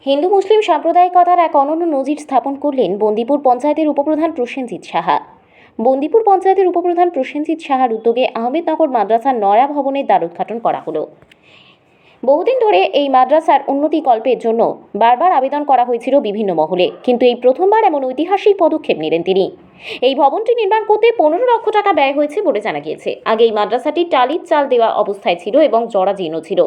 হিন্দু মুসলিম সাম্প্রদায়িকতার এক অনন্য নজির স্থাপন করলেন বন্দিপুর পঞ্চায়েতের উপপ্রধান প্রসেনজিৎ সাহা। বন্দিপুর পঞ্চায়েতের উপপ্রধান প্রসেনজিৎ সাহার উদ্যোগে আহমেদনগর মাদ্রাসার নয়া ভবনের দ্বারোদ্ঘাটন করা হলো। বহুদিন ধরে এই মাদ্রাসার উন্নতিকল্পের জন্য বারবার আবেদন করা হয়েছিল বিভিন্ন মহলে, কিন্তু এই প্রথমবার এমন ঐতিহাসিক পদক্ষেপ নিলেন তিনি। এই ভবনটি নির্মাণ করতে 15 লক্ষ টাকা ব্যয় হয়েছে বলে জানা গিয়েছে। আগে এই মাদ্রাসাটি টালির চাল দেওয়া অবস্থায় ছিল এবং জরাজীর্ণ ছিল,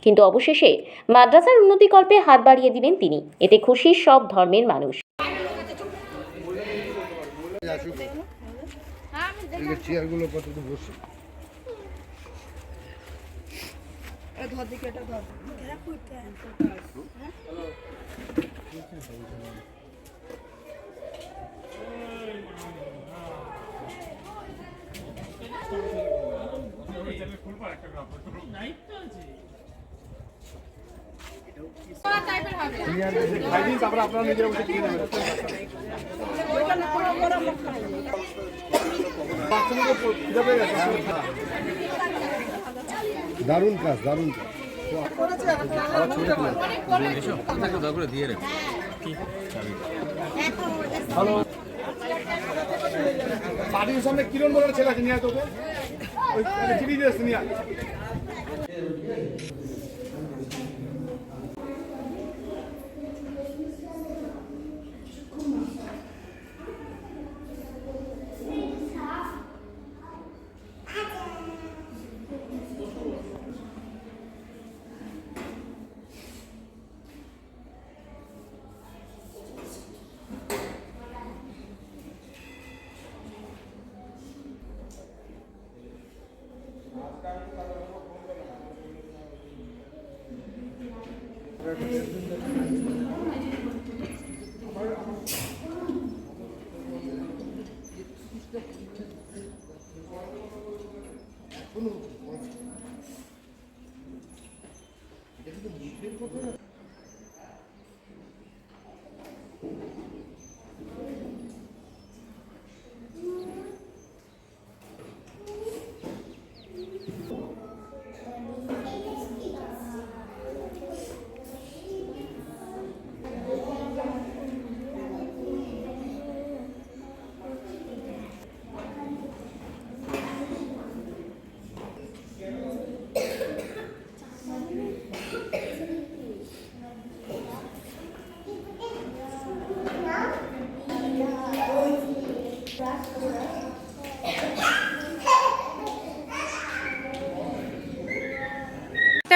কিন্তু অবশেষে মাদ্রাসার উন্নতিকল্পে হাত বাড়িয়ে দিলেন তিনি। এতে খুশি সব ধর্মের মানুষ। দারুণ কাজ, দারুণ কাজ। বাড়ির সামনে কিরণ বলার ছেলে আছে, নিয়ে তোকে ওই চিঠি দিয়েছে নিয়ে।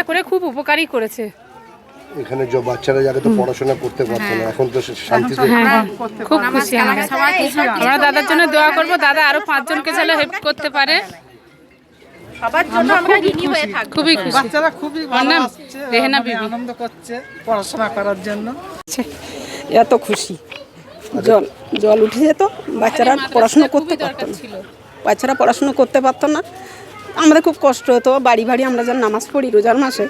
করে খুব উপকারী করেছে। এখানে যে বাচ্চারা যাকে তো পড়াশোনা করতে পারতো না, এখন তো শান্তিতে খুব খুশি আমরা দাদার জন্য দোয়া করব, দাদা আরো 5 জনকে যেন হেল্প করতে পারে। সবার জন্য আমরা ঋণী হয়ে থাকব। খুবই খুশি, বাচ্চারা খুবই ভালো আসছে, রেহেনা বিবি আনন্দ করছে পড়াশোনা করার জন্য। এত খুশি, জল উঠে যেত, বাচ্চারা পড়াশোনা করতে পারতো না, বাচ্চারা পড়াশোনা করতে পারতো না। আমাদের খুব কষ্ট হতো, বাড়ি বাড়ি আমরা যখন নামাজ পড়ি রোজার মাসে,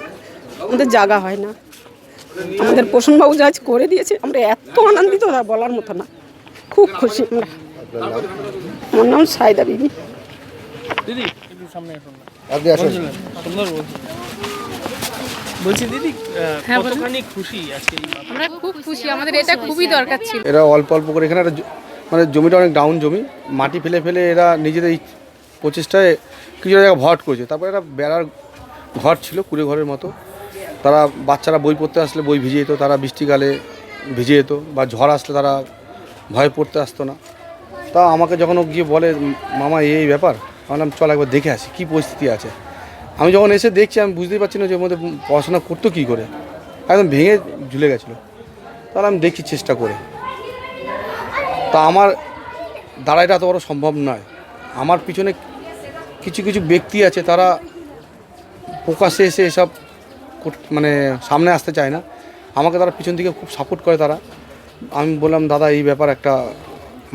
আমাদের জায়গা হয় না। আমাদের প্রসন্নবাবু যা করে দিয়েছে, আমরা এত আনন্দিত তা বলার মতো না, খুব খুশি আমরা। আমার নাম সাইদা বিবি। দিদি সামনে আসুন না, আপনি আসুন। সুন্দর বলছি দিদি, কতখানি খুশি আজকে? আমরা খুব খুশি, আমাদের এটা খুবই দরকার ছিল। এরা অল্প অল্প করে এখানে মানে জমিটা অনেক ডাউন জমি, মাটি ফেলে ফেলে এরা নিজেদের এই প্রচেষ্টায় কিছু জায়গা ভরাট করেছে। তারপরে একটা বেড়ার ঘর ছিল, কুড়ে ঘরের মতো। তারা বাচ্চারা বই পড়তে আসলে বই ভিজে যেত, তারা বৃষ্টিকালে ভিজে যেত, বা ঝড় আসলে তারা ভয় পড়তে আসতো না। তা আমাকে যখন ও গিয়ে বলে, মামা এই ব্যাপার, বললাম চল একবার দেখে আসি কী পরিস্থিতি আছে। আমি যখন এসে দেখছি, আমি বুঝতেই পারছি না যে ওর মধ্যে পড়াশোনা করতো কী করে, একদম ভেঙে ঝুলে গেছিলো। তাহলে আমি দেখি চেষ্টা করে, তা আমার দ্বারা এটা এত বড় সম্ভব নয়। আমার পিছনে কিছু কিছু ব্যক্তি আছে, তারা প্রকাশ্যে এসে এসব মানে সামনে আসতে চায় না। আমাকে তারা পিছন থেকে খুব সাপোর্ট করে তারা। আমি বললাম, দাদা এই ব্যাপার, একটা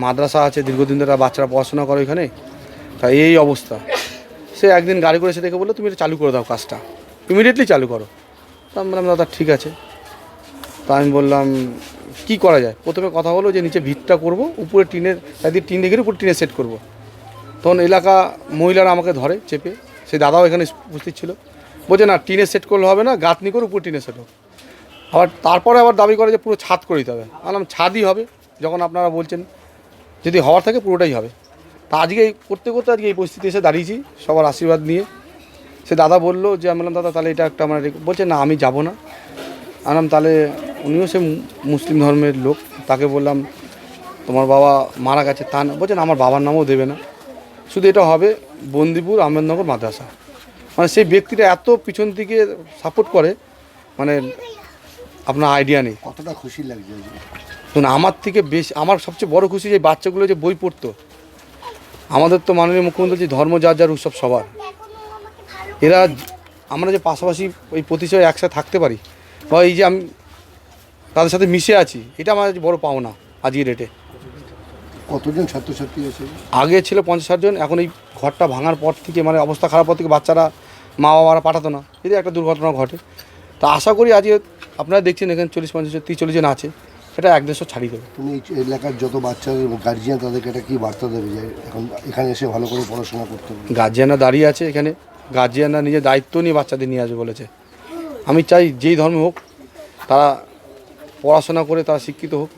মাদ্রাসা আছে, দীর্ঘদিন ধরে বাচ্চারা পড়াশোনা করে এখানে, তা এই অবস্থা। সে একদিন গাড়ি করে এসে দেখে বললো, তুমি এটা চালু করে দাও, কাজটা ইমিডিয়েটলি চালু করো। তা আমি বললাম, দাদা ঠিক আছে। তা আমি বললাম কি করা যায়। প্রথমে কথা হলো যে নিচে ভিতটা করব, উপরে টিনের একদিন টিন রেখে উপরে টিনে সেট করব। তখন এলাকা মহিলারা আমাকে ধরে চেপে, সেই দাদাও এখানে উপস্থিত ছিল, বলছে না টিনে সেট করলে হবে না, গাঁথনি করে উপরে টিনে সেট হোক। আবার তারপরে আবার দাবি করে যে পুরো ছাদ করে দিতে হবে। বললাম ছাদই হবে যখন আপনারা বলছেন, যদি হওয়ার থাকে পুরোটাই হবে। তা আজকে এই করতে করতে আজকে এই পরিস্থিতি এসে দাঁড়িয়েছি সবার আশীর্বাদ নিয়ে। সে দাদা বললো যে, আমি বললাম দাদা তাহলে এটা একটা আমার, বলছে না আমি যাব না। আনলাম তাহলে উনিও সে মুসলিম ধর্মের লোক, তাকে বললাম তোমার বাবা মারা গেছে তা না, বলছেন আমার বাবার নামও দেবে না, শুধু এটা হবে বন্দিপুর আহমেদনগর মাদ্রাসা। মানে সেই ব্যক্তিটা এত পিছন থেকে সাপোর্ট করে, মানে আপনার আইডিয়া নেই। কতটা খুশি লাগছে আজকে? শুনুন, আমার থেকে বেশি, আমার সবচেয়ে বড় খুশি যে বাচ্চাগুলো যে বই পড়তো। আমাদের তো মাননীয় মুখ্যমন্ত্রী যে ধর্ম যার যার উৎসব সবার, এরা আমরা যে পাশাপাশি ওই প্রতিষ্ঠায় একসাথে থাকতে পারি, বা এই যে আমি তাদের সাথে মিশে আছি, এটা আমার বড় পাওনা আজকের ডেটে। কতজন ছাত্রছাত্রী আছে? আগে ছিল 50-60 জন, এখন এই ঘরটা ভাঙার পর থেকে, মানে অবস্থা খারাপ পর থেকে বাচ্চারা মা বাবারা পাঠাতো না, যদি একটা দুর্ঘটনা ঘটে। তা আশা করি আজকে আপনারা দেখছেন এখানে 40-50-30-40 জন আছে, এটা 150 ছাড়িয়ে দেবে। তুমি এই এলাকার যত বাচ্চাদের গার্জিয়ান তাদেরকে এটা কি বার্তা দেবে যে এখন এখানে এসে ভালো করে পড়াশোনা করতে হবে? গার্জিয়ানরা দাঁড়িয়ে আছে এখানে, গার্জিয়ানরা নিজের দায়িত্ব নিয়ে বাচ্চাদের নিয়ে আসবে বলেছে। আমি চাই যেই ধর্মে হোক তারা পড়াশোনা করে তারা শিক্ষিত হোক,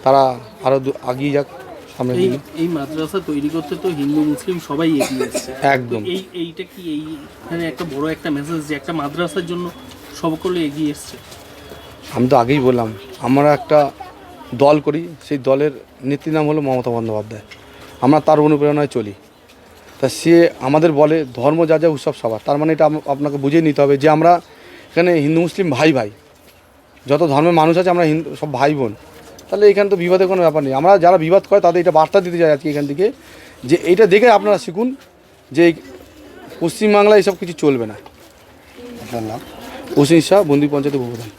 তারা আরও এগিয়ে যাক সামনের দিকে। এই মাদ্রাসা তৈরি করতে তো হিন্দু মুসলিম সবাই এগিয়ে এসছে একদম। এইটা কি এইখানে একটা বড় একটা মেসেজ যে একটা মাদ্রাসার জন্য সকলে এগিয়ে এসছে। আমি তো আগেই বললাম আমরা একটা দল করি, সেই দলের নেত্রীর নাম হলো মমতা বন্দ্যোপাধ্যায়। আমরা তার অনুপ্রেরণায় চলি। তা সে আমাদের বলে ধর্ম যা যা উৎসব সবার, তার মানে এটা আপনাকে বুঝিয়ে নিতে হবে যে আমরা এখানে হিন্দু মুসলিম ভাই ভাই, যত ধর্মের মানুষ আছে আমরা হিন্দু সব ভাই বোন। তাহলে এখানে তো বিবাদের কোনো ব্যাপার নেই। আমরা যারা বিবাদ করে তাদের এটা বার্তা দিতে চাই আজকে এখান থেকে, যে এইটা দেখে আপনারা শিখুন যে পশ্চিমবাংলায় এসব কিছু চলবে না। আপনার নাম? ওসিন শাহ, বন্দি পঞ্চায়েত উপপ্রধান।